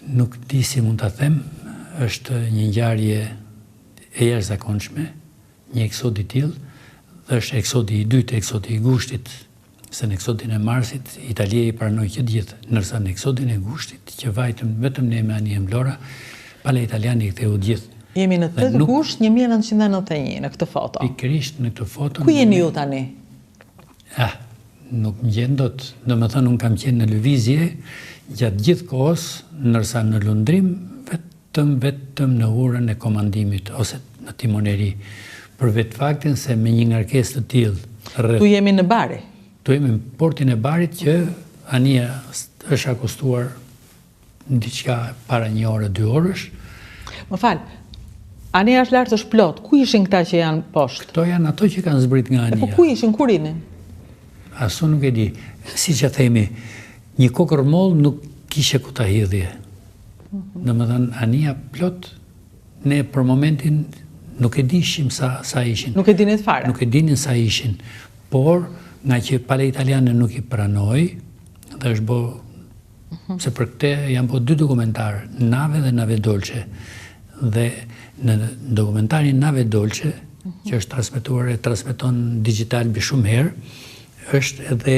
Nuk di si mund të them, është një ngjarje e jashtëzakonshme, një eksod i tillë, dhe është eksodi i dytë, eksodi i gushtit, se në eksodin e marsit, Italia i pranoi që gjithë, nërsa në eksodin e gushtit, që vajtëm vetëm ne me Anien Vlora, pale italiani i ktheu gjithë. Jemi në 8 gusht 1991 në këtë foto. Pikërisht në këtë foto. Ku jeni ju tani? Nuk më gjen dot. Domethënë unë kam qenë në lëvizje gjatë gjithë kohës, ndërsa në lundrim vetëm në urën e komandimit ose në timoneri. Për vetë faktin se me një ngarkesë të tillë. Tu jemi në Bari. Tu jemi në portin e Barit që Ania është akustuar diçka para 1 ore, 2 orësh. Më fal. Ania është lart, është plot. Ku ishin këta që janë poshtë? Këto janë ato që kanë zbrit nga Ania. Po ku ishin, kur rinin? Asu nuk e di. Siç e themi, një kokërmoll nuk kishe ku ta hidhje. Domethënë Ania plot, ne për momentin nuk e dishim sa ishin. Nuk e dinin fare. Nuk e dinin sa ishin. Por nga që pale italiane nuk i pranoi, dhe është bo, se për këte janë po 2 dokumentarë, Nave dhe Nave Dolce. Dhe në dokumentarin Nave Dolce, që është transmetuar e transmeton digital bi shumë herë, është edhe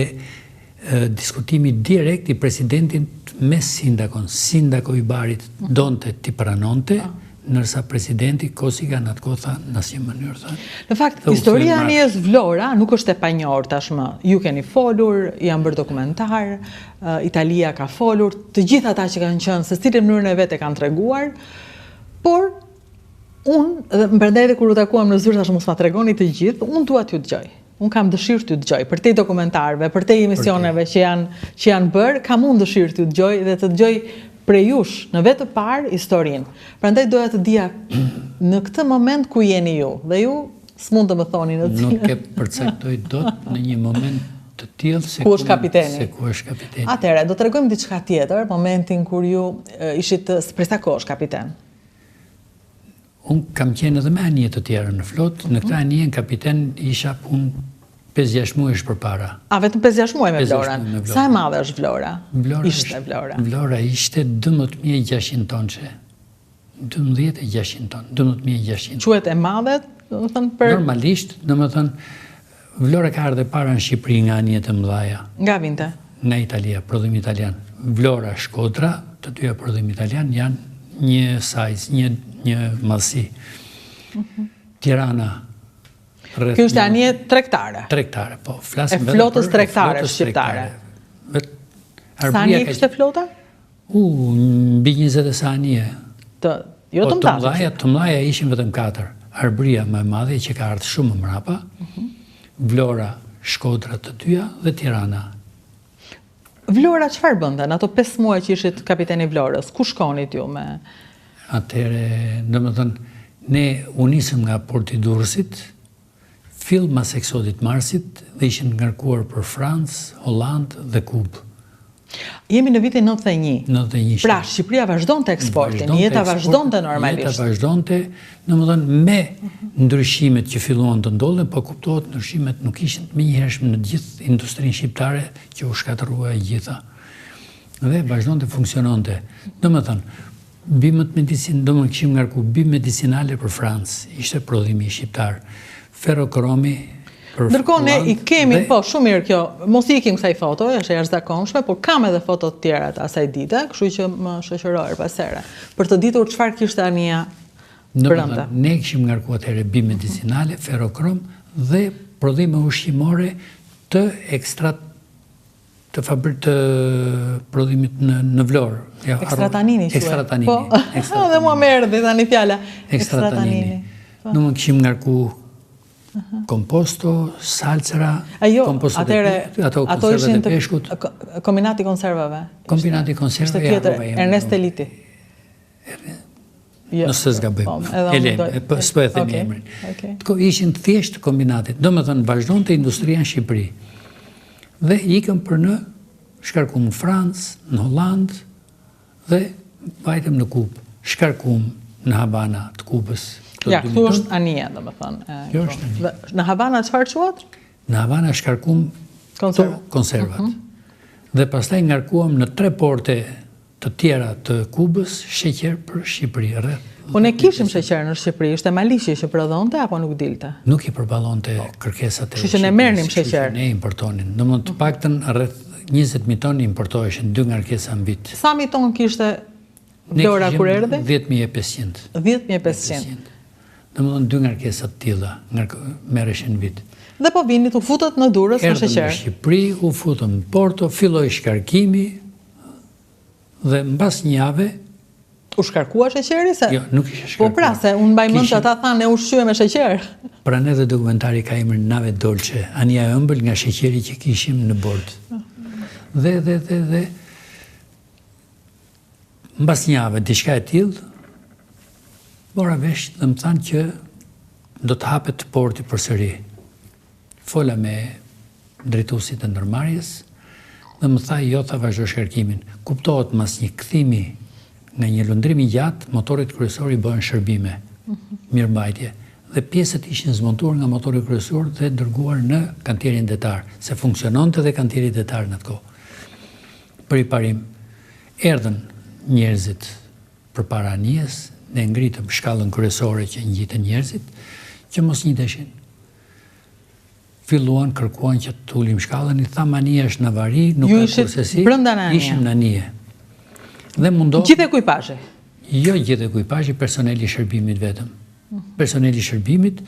diskutimi direkt i presidentit me Sindakon. Sindako i Barit donte t'i pranonte, nërsa presidenti Kosiga në atë kohë tha në asnjë mënyrë tha. Në fakt, historia e Anies Vlora nuk është e panjohur tashmë. Ju keni folur, janë bërë dokumentar, Italia ka folur, të gjithë ata që kanë qenë se si në mënyrën e vet e kanë treguar, por unë, dhe më përndajte kur u takuam në Zyrë, tashmë mos ma tregoni të gjithë, unë dua t'ju dëgjoj. Unë kam dëshirë t'ju dëgjoj, për te dokumentarëve, për te emisioneve që janë bërë, kam unë dëshirë t'ju dëgjoj dhe të dëgjoj prej jush në vetë parë historinë. Prandaj doja të dija në këtë moment ku jeni ju, dhe ju s'mund të më thoni në cilën. Nuk e përcaktoj dot në një moment të tillë se ku është kapiteni. Atëherë, do të tregojmë diçka tjetër, momentin kur ju ishit prej sa kohësh kapiten. Unë kam qenë edhe me anije të tjera në flotë, në këtë anije në kapiten isha punë 5-6 muaj përpara. Vetëm 5-6 muaj me Vlorën. Sa e madhe është Vlora? Ishte Vlora. Vlora ishte 12.600 tonçe. 12.600 ton. 12.600. Quhet e madhe, domethënë për normalisht, domethënë Vlora ka ardhe para në Shqipëri nga anijet e mëdhaja. Nga vinte? Nga Italia, prodhim italian. Vlora, Shkodra, të dyja prodhim italian janë një size, një madhësi. Tirana. Kjo është anije tregtare. Tregtare, po. E flotës tregtare shqiptare. Sa anije kishte flota? Mbi 20 e sa anije. Jo të mdhaja. Të mdhaja ishin vetëm 4. Arbria më e madhe që ka ardhur shumë më mrapa. Vlora, Shkodra të dyja dhe Tirana. Vlora çfarë bënte në ato 5 muaj që ishit kapiteni Vlorës? Ku shkonit ju me? Atëherë, domethënë, ne u nisëm nga porti i Durrësit, fill mas eksodit marsit dhe ishin ngarkuar për Francë, Hollandë dhe Kubë. Jemi në vitin 91. 91. Pra, Shqipëria vazhdon të eksportin, jeta vazhdon të normalisht. Jeta vazhdon të, domethënë, me ndryshimet që filluan të ndodhen, po kuptohet ndryshimet nuk ishin më njëhershme në gjithë industrinë shqiptare që u shkatërrua e gjitha. Dhe vazhdon të funksiononte. Domethënë, bimët medicinë, domethënë kishim ngarku bimë medicinale për Francë, ishte prodhimi shqiptar. Ferrokromi. Ndërkohë ne i kemi, po shumë mirë kjo, mos i ikim kësaj foto, është e jashtëzakonshme, por kam edhe foto të tjera të asaj dite, kështu që më shoqëroj pasere, për të ditur çfarë kishte Ania brenda. Ne kishim ngarkuar atëherë bimë medicinale, ferrokrom dhe prodhime ushqimore të ekstrat të të prodhimit në Vlorë. Ekstratanini. Ekstratanini. Po, dhe mua më erdhi tani fjala. Ekstratanini. Në më kishim ngarku komposto, salcera, komposto ato konservat e peshkut. Kombinati konservave. Kombinati konservave. Ishte tjetër, Ernest Eliti. Nëse zgabojmë. Elen, s'po e them emrin. Ishin thjesht kombinatit. Domethënë vazhdonte industria në Shqipëri. Dhe ikëm për në shkarkum në Francë, në Hollandë dhe vajtëm në Kubë. Shkarkum në Havana të Kubës. Ja, këtu është Ania, domethënë. Kjo është Ania. Në Havana çfarë quhet? Në Havana shkarkum konservat. Dhe pastaj ngarkuam në 3 porte të tjera të Kubës sheqer për Shqipëri. Po ne kishim sheqer në Shqipëri, ishte Maliqi që prodhonte apo nuk dilte? Nuk i përballonte kërkesat e Shqipërisë. Kështu që ne merrnim sheqer. Ne importonin. Domethënë të paktën rreth 20.000 tonë importoheshin 2 ngarkesa në vit. Sa mi tonë kishte Vlora kur erdhi? 10.500. 10.500. Domethënë 2 ngarkesa të tilla merreshin në vit. Dhe po vinit u futët në Durrës me sheqer. Në Shqipëri u futëm në Porto, filloi shkarkimi dhe mbas një jave u shkarkua sheqeri se? Jo, nuk ishte shkarkuar. Po pra, se unë mbaj mend që ata thanë ne ushqyem me sheqer. Pranë edhe dokumentari ka emrin Nave Dolce, ania e ëmbël nga sheqeri që kishim në bord. Dhe mbas një jave diçka e tillë bora vesh dhe më thanë që do të hapet porti përsëri. Fola me drejtuesit e ndërmarrjes dhe më tha jo, tha vazhdo shkarkimin. Kuptohet mas një kthimi nga një lundrim i gjatë, motorit kryesor i bëhen shërbime, mirëmbajtje. Dhe pjesët ishin zmontuar nga motori kryesor dhe dërguar në kantierin detar, se funksiononte dhe kantieri detar në atë kohë. Për i parim, erdhen njerëzit përpara anijes, ne ngritëm shkallën kryesore që ngjiten njerëzit, që mos njiteshin. Filluan, kërkuan që të ulim shkallën, i thamë anija është në vari, nuk ka kursesi, ishim në anije. Gjithë ekuipazhi? Jo gjithë ekuipazhi, personeli shërbimit vetëm. Personeli shërbimit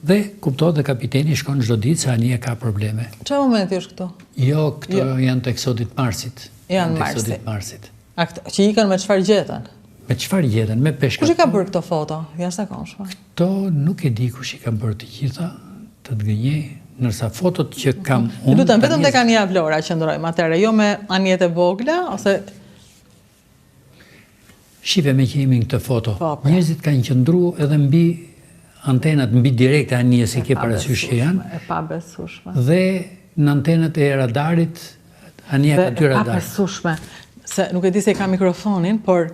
dhe kuptohet dhe kapiteni shkon çdo ditë se anija ka probleme. Çfarë momenti është këto? Jo, këto janë të eksodit marsit. Janë marsit. Që ikën me çfarë gjetën? Me çfarë gjetën? Me peshkat. Kush i ka bërë këto foto? Jashtëzakonshme. Këto nuk e di kush i ka bërë të gjitha, të gënjej, ndërsa fotot që kam unë... Lutem, vetëm tek Ania Vlora qëndrojmë atëherë, jo me anijet e vogla, ose... Shive me që jemi në këtë foto. Njerëzit kanë qëndru edhe mbi antenat, mbi direkt e anijes i ke parasysh që janë. E pabesueshme. Dhe në antenat e radarit, anija ka 2 radar. E pabesueshme. Se nuk e di se ka mikrofonin, por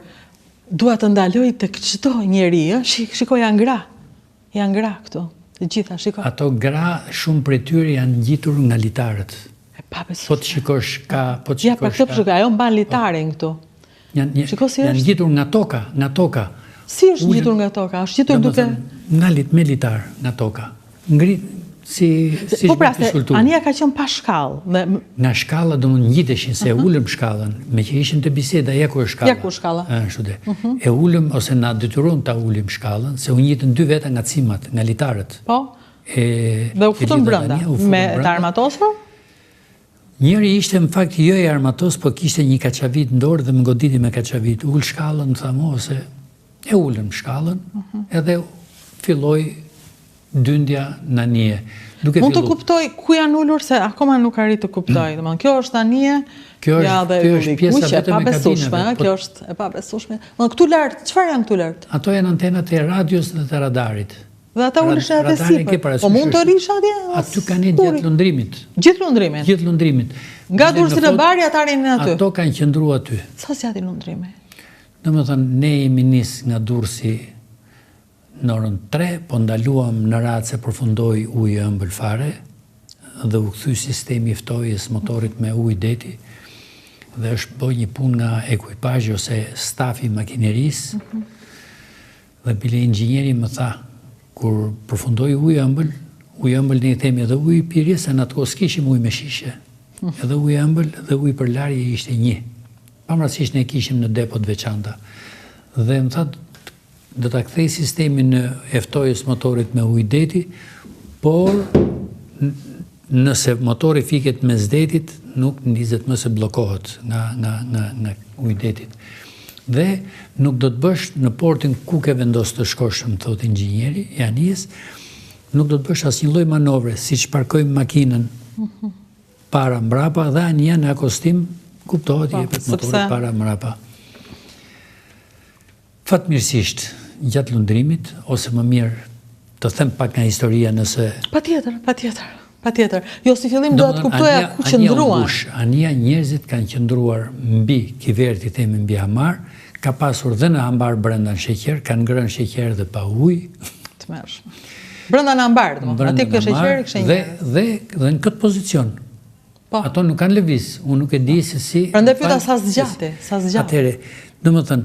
dua të ndaloj tek çdo njeri, shikoj janë gra. Janë gra këtu. Të gjitha, shikoj. Ato gra, shumë prej tyre janë ngjitur nga litarët. E pabesueshme. Po të shikosh ka, Ja, pa këtë përshikoj, ajo mban litarin këtu. Janë ngjitur nga toka. Si është ngjitur nga toka? Është ngjitur duke... Me litar, nga toka. Ngrit, si po pra, se ania ka qenë pa shkallë. Nga shkalla do më ngjiteshin, se ullëm shkallën, me që ishim të biseda, ja ku është shkalla. Ja ku është shkalla. E ullëm, ose na detyruan ta ullim shkallën, se u njitën 2 veta nga cimat, nga litarët. Po, dhe u futën brenda, me të armatosur? Njëri ishte në fakt jo e armatos, po kishte një kaçavit në dorë dhe më goditi me kaçavit. Ull shkallën, thamo, ose e ullëm shkallën, edhe filloi dyndja në anije. Mund të kuptoj ku janë ullur, se akoma nuk arrit të kuptoj. Kjo është anije, kjo është pjesa vetëm e kabinave. Kjo është e pabesueshme. Këtu lart, çfarë janë këtu lart? Ato janë antenat e radios dhe të radarit. Dhe ata ullëshin edhe sipër. Po mund të rish atje? Aty kanë gjatë lundrimit. Gjithë lundrimin? Gjithë lundrimit. Nga Durrësi në Bari, ata rinë aty? Ato kanë qëndru aty. Sa si ati lundrimi? Domethënë, ne jemi nis nga Durrësi në orën 3, po ndaluam në radhë se përfundoi uji ëmbël fare dhe u kthy sistemi i ftojjes motorit me ujë deti dhe është bërë një punë nga ekuipazhi ose stafi i makinerisë. Dhe bile inxhinieri më tha, kur përfundoi uji ëmbël ne i themi edhe uji pirje, se në atë kohë s'kishim ujë me shishe. Edhe uji ëmbël dhe uji për larje ishte një. Pamërsisht ne kishim në depot veçanta. Dhe më tha, do ta kthej sistemin e ftojjes motorit me ujë deti, por nëse motori fiket mes detit, nuk ndizet më se bllokohet nga uji detit. Dhe nuk do të bësh në portin ku ke vendos të shkosh, më thot inxhinieri i anijes, nuk do të bësh asnjë lloj manovre, siç parkojmë makinën para mbrapa dhe anija në akostim kuptohet jepet motorit para mbrapa. Fatmirësisht, gjatë lundrimit, ose më mirë të them pak nga historia nëse... Patjetër. Jo, si fillim do të kuptoja ku qëndruan. Anija njerëzit kanë qëndruar mbi kivert, i themi mbi hamar, ka pasur dhe në hambar brenda në sheqer, kanë ngrënë sheqer dhe pa ujë. Të mërshme. Brenda në hambar, aty kështë sheqer, kështë njerëz. Dhe në këtë pozicion. Ato nuk kanë lëviz, unë nuk e di se si... Prandaj pyeta sa zgjati, sa zgjati. Atëre, domethënë,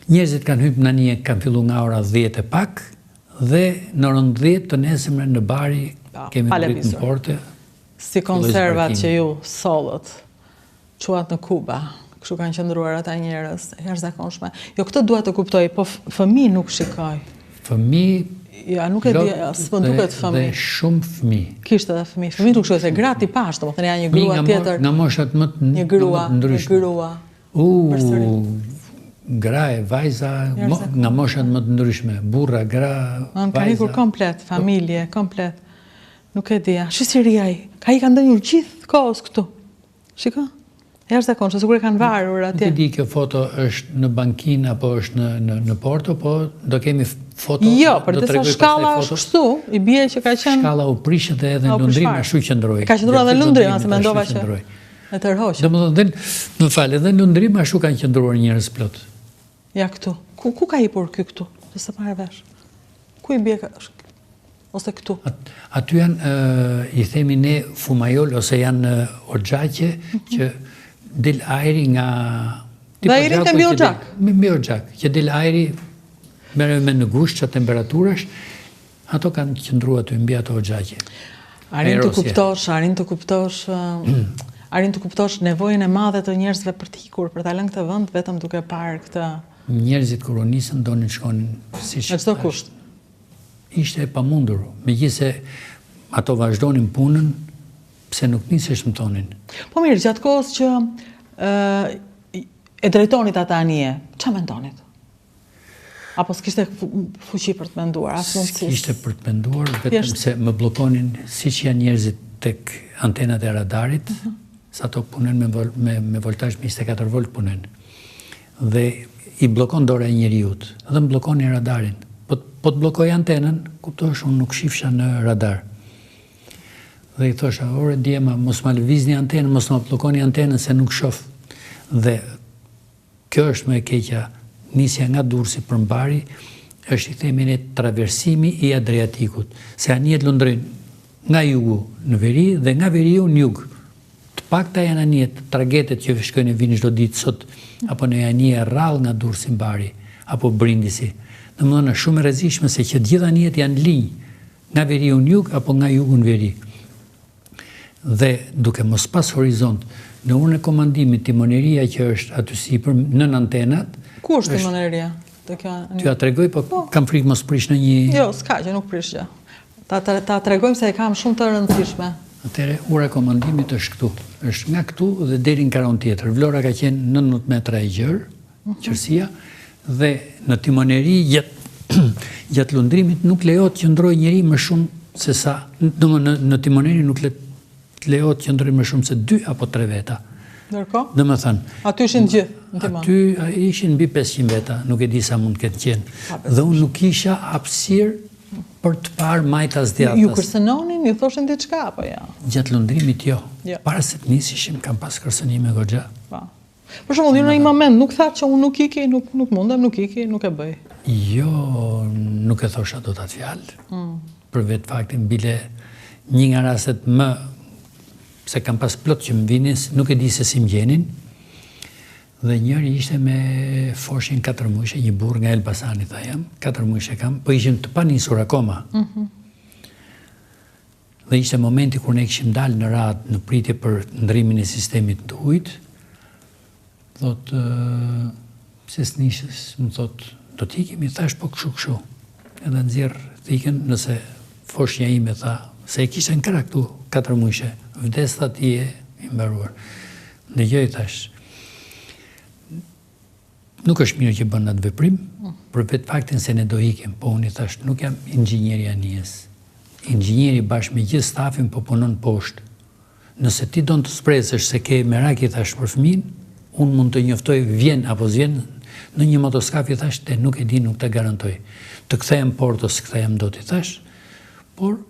njerëzit kanë hyrë në një, kanë filluar nga ora 10 e pak, dhe në orën 10 të nesërmën në bari kemi dritë në porte. Si konservat që ju sollët, quat në Kuba, kështu kanë qëndruar ata njerëz, jashtëzakonshme. Jo, këtë dua të kuptoj, po fëmijë nuk shikoj. Fëmijë ja, nuk e di, s'po duket fëmijë. Dhe shumë fëmijë. Kishte edhe fëmijë. Fëmijë nuk shkoj se gratë i pash, domethënë ja një grua tjetër. Nga moshat më të ndryshme. Një grua. Gra e vajza, nga moshat më të ndryshme. Burra, gra, vajza. Ka ikur komplet, familje, komplet. Nuk e dija. Shqisiria i. Ka i kanë ndënjur gjithë kohës këtu. Shiko? Jashtëzakonshme, sigur e kanë varur atje. Nuk e di kjo foto është në bankinë apo është në Porto, po do kemi foto. Jo, për disa shkalla është kështu, i bie që ka qenë... Shkalla u prishët edhe në Lundrim, ashtu qëndroi. Ka qëndruar edhe në Lundrim, se mendova që e tërhoqë. Domethënë, më fal, edhe në Lundrim ashtu kanë qëndruar njerëz plot. Ja këtu. Ku ka hipur ky këtu? Se para vesh. Ku i bie ose këtu? Aty janë, i themi ne, fumajol, ose janë oxhaqe që del ajri nga... Dhe ajri të mbi oxhaq? Mbi oxhaq, që del ajri me në gusht që temperaturash, ato kanë qëndruar aty mbi ato oxhaqe. Arrin të kuptosh nevojën e madhe të njerëzve për të ikur, për ta lënë këtë vend vetëm duke parë këtë. Njerëzit kur u nisën donin shkonin siç. Me çdo kusht. Ishte e pamundur, megjithëse ato vazhdonin punën, pse nuk nisesh më thonin. Po mirë, gjatë kohës që e drejtonit ata anije, ç'a mendonit? Apo s'kishte fuqi për të menduar, as mundësi? S'kishte për të menduar, vetëm se më bllokonin siç janë njerëzit tek antenat e radarit, sa ato punën me voltazh 24 volt punën. Dhe i blokon dora e njeriut, dhe më blokoni radarin. Po të blokoj antenën, kuptosh, unë nuk shifsha në radar. Dhe i thosha, ore djema, mos ma lëvizni antenën, mos ma blokoni antenën, se nuk shof. Dhe kjo është më e keqja, nisja nga Durrësi për Mbari, është i themin e traversimi i Adriatikut. Se anijet lundrin nga jugu në veri dhe nga veriu në jug. Të pakta janë anijet, tragetet që shkojnë e vinë çdo ditë sot, apo në anije rrallë nga Durrësi Mbari, apo Brindisi. Domethënë është shumë e rrezikshme se që gjithë anijet janë linjë nga veriu në jug apo nga jugu në veri. Dhe duke mos pas horizont, në urën e komandimit timoneria që është aty sipër nën antenat. Ku është timoneria? Ty ja tregoj, po kam frikë mos prish në një... Jo, s'ka që nuk prish gjë. Ta tregojmë se e kam shumë të rëndësishme. Atëre, ura e komandimit është këtu. Është nga këtu dhe deri në karon tjetër. Vlora ka qenë 19 metra e gjerë, qërësia, dhe në timoneri gjatë lundrimit nuk lejohet që ndroj njeri më shumë se sa... Në timoneri nuk lejohet që ndroj më shumë se 2 apo 3 veta. Nërko? Dhe më thënë... Aty ishin gjithë në timon? Aty ishin mbi 500 veta, nuk e di sa mund këtë qenë. Dhe unë nuk isha hapësirë për të parë majtas djatas. Ju kërcënonin, ju thoshin diçka, apo ja? Gjatë lundrimit jo. Para se të nisishim, kam pas kërcënime goxha. Për shembull, ju në një moment nuk tha që unë nuk iki, nuk mundem, nuk iki, nuk e bëj. Jo, nuk e thosha do të atë fjalë. Për vetë faktin, bile një nga rastet më, se kam pas plot që më vinis, nuk e di se si më gjenin, dhe njëri ishte me foshin 4 muajshe, një burr nga Elbasani, tha jam, 4 muajshe kam, po ishim të pa nisur akoma. Dhe ishte momenti kur ne kishim dalë në radhë në pritje për ndrimin e sistemit të ujit, thot, se s'nishës, më thot, do t'ikim, i thash po këshu. Edhe nxjerr thikën, nëse foshnja ime tha, se e kishte në krah këtu 4 muajshe, vdes tha ti e i mbaruar. Dëgjoj thash, nuk është mirë që bën atë veprim, për vetë faktin se ne do ikim, po unë i thash, nuk jam inxhinieri anijes. Inxhinieri bashkë me gjithë stafin po punon poshtë. Nëse ti don të shpresësh se ke merak i thash për fëmin, unë mund të njoftoj vjen apo zjen në një motoskap i thash, te nuk e di, nuk të garantoj. Të kthehem Porto, s'kthehem dot i thash, por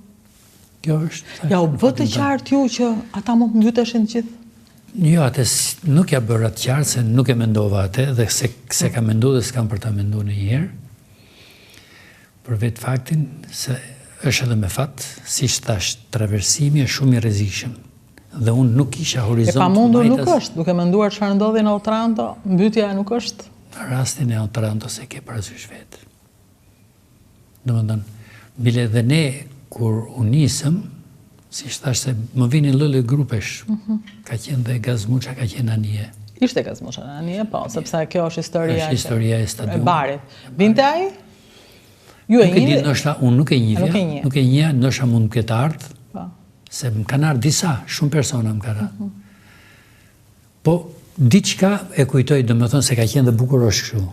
kjo është... Ja, u bë të qartë ju që ata mund të ndyteshin gjithë? Jo, atë nuk ja bërë atë qartë, se nuk e mendova atë, dhe se ka mendu dhe s'kam për ta mendu në njerë, për vetë faktin se është edhe me fatë, si që thash, traversimi është shumë i rrezikshëm. Dhe unë nuk isha horizont. E pa mundur nuk është, duke menduar çfarë ndodhi në Otranto, mbytyja nuk është. Rastin e Otranto se ke parasysh vetë. Domethënë, bile dhe ne kur u nisëm, si thash se më vinin lële grupesh, ka qenë dhe Gazmuqa, ka qenë Anije. Ishte Gazmuqa në Anije, po, sepse kjo është historia e stadiumit. E Barit. Vinte ai? Ju e njihni? Unë nuk e njihja, nuk e njihja, ndoshta mund të ketë ardhur. Se më kanë ardhur disa, shumë persona më kanë ardhur. Po, diçka e kujtoj, domethënë se ka qenë dhe bukurosh kështu.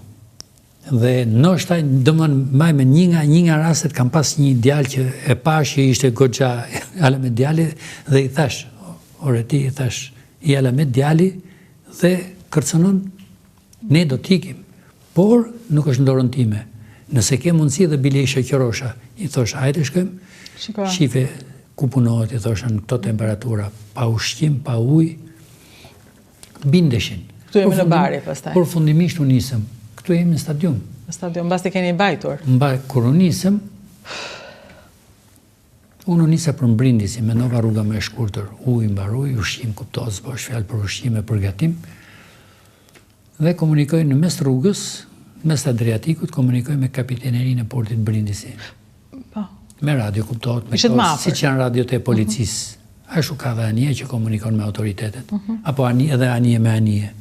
Dhe ndoshta domethënë me një nga rastet kam pas një djalë që e pash që ishte goxha ala me djali dhe i thash, ore ti i thash, i ala me djali dhe kërcënon, ne do t'ikim, por nuk është në dorën time. Nëse ke mundësi dhe bile i shoqërosha, i thosh, hajde shkojmë, shife ku punohet, i thosha në këto temperatura, pa ushqim, pa ujë, bindeshin. Këtu jemi në Bari, pastaj. Por fundimisht u nisëm. Këtu jemi në stadium. Në stadium, mbas të keni bajtur. Kur u nisëm, unë u nisa për Mbrindisi, mendova rruga më e shkurtër, ujë mbaroi, ushqim kuptohet, s'bosh fjalë për ushqim e përgatim. Dhe komunikoj në mes rrugës, mes Adriatikut, komunikoj me kapitenerinë e portit Brindisi. Me radio kuptohet, me këto, si që janë radiot e policisë. Ashtu ka dhe Anije që komunikon me autoritetet. Apo edhe Anije me Anije.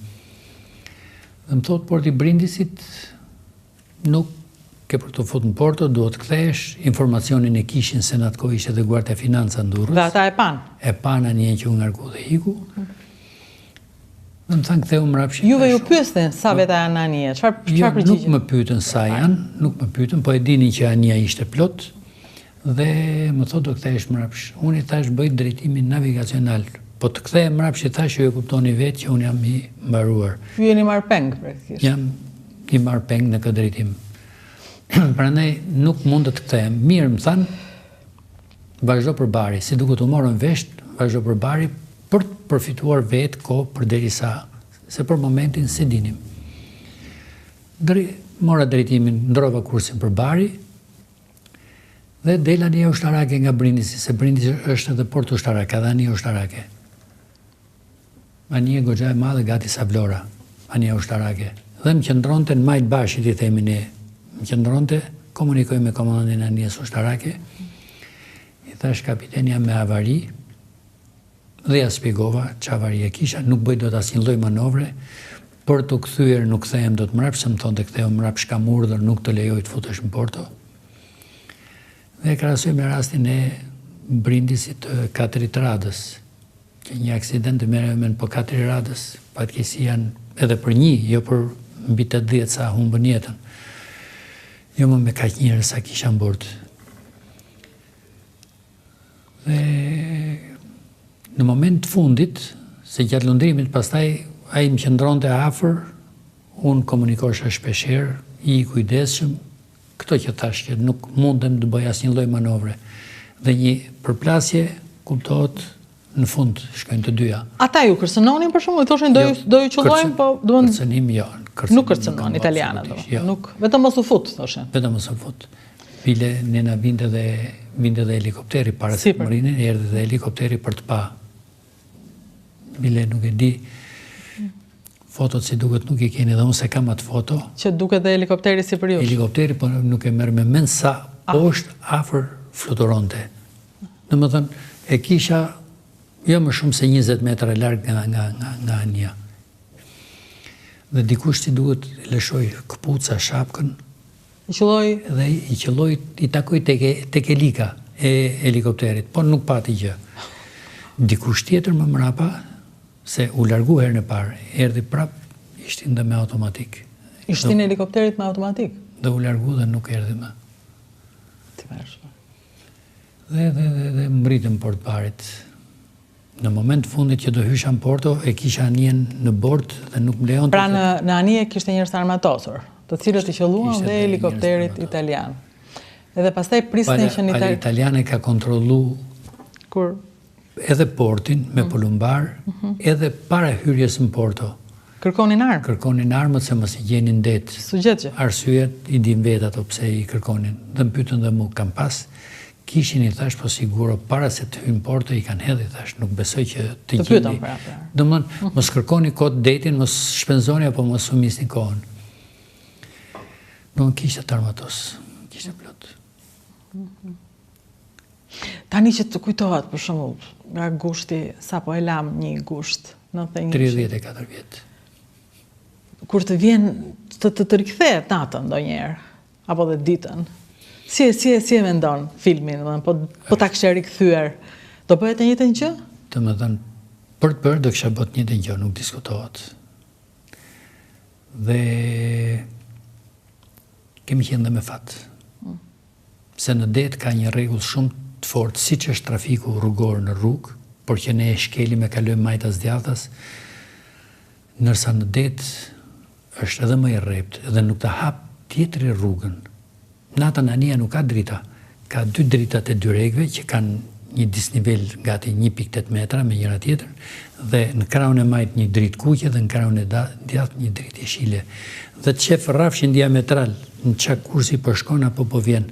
Dhe më thotë porti Brindisit, nuk ke për të futur në porto, duhet kthesh, informacionin e kishin se në atë kohë ishte dhe Guardia e Financa në Durrës. Dhe ata e pan? E pan Anije që u ngarku dhe iku. Dhe më thanë ktheu mrapshin. Juve ju pyesën sa veta janë Anije, çfarë përgjigjen? Nuk më pyetën sa janë, nuk më pyetën, po e dinin që Anija ishte plot. Dhe më thotë do kthehesh mrapsh. Unë i thash bëj drejtimin navigacional. Po të kthehem mrapsh i thash ju e kuptoni vetë që unë jam i mbaruar. Ju jeni marrë peng praktikisht. Jam i marrë peng në këtë drejtim. Prandaj nuk mund të kthehem. Mirë më thanë, vazhdo për Bari. Si duket u morën vesh, vazhdo për Bari për të përfituar vetë kohë përderisa se për momentin se dinim. Mora drejtimin, ndrova kursin për Bari. Dhe del Anija ushtarake nga Brindisi, se Brindisi është edhe port ushtarake, edhe Anija ushtarake. Anija goxha e madhe gati sa Vlora, Anija ushtarake. Dhe më qëndronte në Majt Bashit, i themi ne, më qëndronte, komunikoj me komandin e Anijes ushtarake, i thash kapiten jam me avari, dhe ja spjegova që avari e kisha, nuk bëj do të asnjë lloj manovre, për të kthyer nuk kthehem do të mrapsh, se më thonë të ktheu mrapsh kam urdhër, nuk të lejoj të futesh në porto. Dhe krahasoj me rastin e Brindisit të Katrit Radës, që një aksident të merremen po Katri Radës, fatkeqësi janë edhe për një, jo për mbi 80 sa humbën jetën. Jo më me kaq njerëz sa kisha në bord. Dhe në moment të fundit, se gjatë lundrimit, pastaj ai më qëndronte afër, unë komunikosha shpeshherë, i kujdesshëm, këto që thash që nuk mundem të bëj asnjë lloj manovre. Dhe një përplasje kuptohet në fund shkojnë të dyja. Ata ju kërcënonin për shembull, thoshin do ju qullojmë, po duan kërcënim jo. Nuk kërcënon italianët, nuk vetëm mos u fut, thoshin. Vetëm mos u fut. Bile nena vinte dhe helikopteri para se të mrinin, erdhi dhe helikopteri për të pa. Bile nuk e di. Fotot si duket nuk i keni dhe unë se kam atë foto. Që duket dhe helikopteri si për jush? Helikopteri, po nuk e merr me mend sa poshtë afër fluturonte. Domethënë, e kisha jo më shumë se 20 metra larg nga Anija. Dhe dikush si duhet lëshoj këpuca, shapkën. I qelloi dhe i qelloi, i takoi tek elika e helikopterit, po nuk pati gjë. Dikush tjetër më mrapa, se u largu herën e parë, erdhi prap, ishtin dhe me automatik. Ishtin helikopterit me automatik? Dhe u largu dhe nuk erdhi më. Dhe mbritëm Port Barit. Në moment fundit që do hysha në Porto, e kisha Anijen në bord dhe nuk më lejon të... Pra në Anije kishte njerëz të armatosur, të cilët i qelluan dhe helikopterit italian. Edhe pastaj prisnin që në italiane ka kontrollu kur edhe portin me polumbar, edhe para hyrjes në Porto. Kërkonin armë? Kërkonin armët se mos i gjenin det. Sugjet që? Arsyet i din vetë ato pse i kërkonin. Dhe më pyetën dhe mu kam pas kishin i thash, po siguro, para se të hynë porto, i kanë hedhë, i thash, nuk besoj që të gjeni. Të pyetëm prapë. Domethënë, mos kërkoni kod detin, mos shpenzoni apo mos humbisni kohën. Domethënë, kishte armatos, kishte plot. Tani që të kujtohet, për shembull, nga gushti, sapo e lam një gusht, 34 vjet. Kur të vjen të rikthehet natën ndonjëherë, apo dhe ditën. Si e mendon filmin, po ta kishte rikthyer, do bëhet e njëjtën gjë? Domethënë, për të bërë do kisha bërë të njëjtën gjë, nuk diskutohet. Dhe kemi qenë dhe me fat. Se në det ka një rregull shumë të fortë, siç është trafiku rrugor në rrugë, por që ne e shkelim e kalojmë majtas djathtas, ndërsa në det është edhe më i rrept, edhe nuk ta hap tjetri rrugën. Natën Ania nuk ka drita, ka 2 dritat e 2 rregëve që kanë një disnivel gati 1.8 metra me njëra tjetër, dhe në krahun e majt një dritë kuqe dhe në krahun e djathtë një dritë jeshile. Dhe të qef rrafshin diametral në çak kursi po shkon apo po vjen,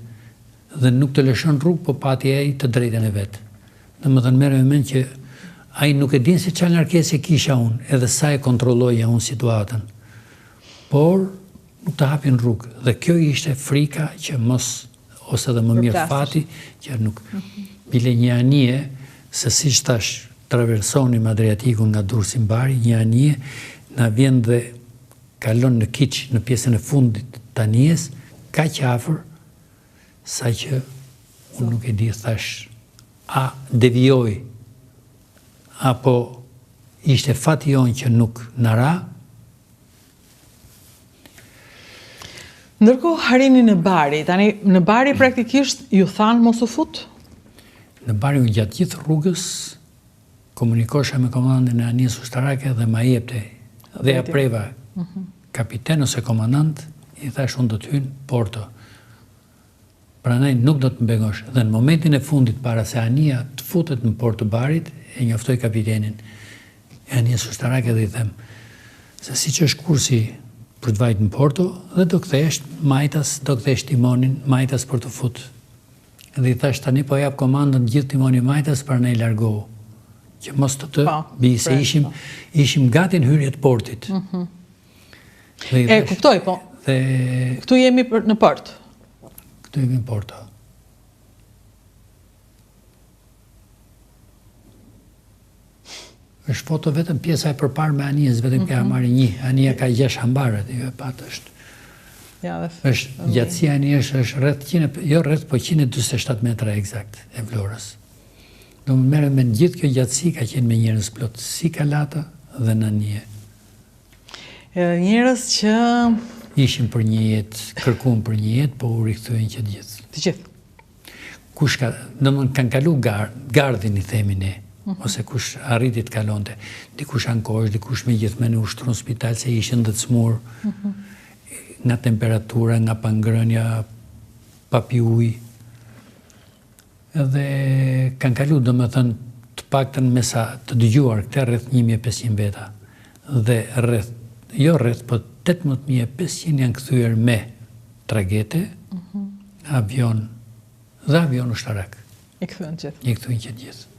dhe nuk të lëshon rrugë, po pati ai të drejtën e vet. Domethënë merrem me mend që ai nuk e din se çfarë ngarkesë kisha unë, edhe sa e kontrolloja unë situatën. Por nuk të hapin rrugë. Dhe kjo ishte frika që mos, ose dhe më mirë fati, që nuk bile një anije, se si shtash traversonim Adriatikun nga Durrësi Mbari, një anije na vjen dhe kalon në Kiç, në pjesën e fundit të anijes, kaq afër, sa që unë nuk e di, thash, a devijoj, apo ishte fati jonë që nuk na ra. Ndërkohë harini në Bari, tani në Bari praktikisht ju thanë mos u fut? Në Bari u gjatë gjithë rrugës komunikosha me komandën e anijes ushtarake dhe ma jepte dhe ja preva kapiten ose komandant, i thash unë do të hynë Porto. Prandaj nuk do të mbegosh. Dhe në momentin e fundit para se Ania të futet në Port të Barit, e njoftoj kapitenin e anijes ushtarake dhe i them se siç është kursi për të vajtë në Porto, dhe do kthesh majtas, do kthesh timonin majtas për të fut. Dhe i thash tani po jap komandën gjithë timoni majtas për ne i largohu. Që mos të bi, se ishim gati në hyrje të portit. E kuptoj, po. Këtu jemi në port. Këtu jemi në Porto. Është foto vetëm pjesa e përparë me Anijes, vetëm ka marrë një. Ania ka 6 hambarët, jo e patë është. Është gjatësia e Anijes është rreth 147 metra eksakt e Vlorës. Do më merrem me gjithë kjo gjatësi ka qenë me njerëz plot, si Kalata dhe në Anije. Njerëz që ishin për një jetë, kërkuan për një jetë, po u rikthyen që të gjithë. Të gjithë. Kush ka, domethënë kanë kalu gardhin i themi ne. Ose kush arriti të kalonte. Dikush ankosh, dikush me gjithme në ushtru në spital se ishin dhe të smur, nga temperatura, nga pangrënja, papi uj. Edhe kanë kalu, do më thënë, të paktën me sa të dëgjuar këte rreth 1500 veta. Dhe rreth, jo rreth, po 18.500 janë kthyer me tragete, avion dhe avion ushtarak. I kthyen gjithë. I kthyen që gjithë.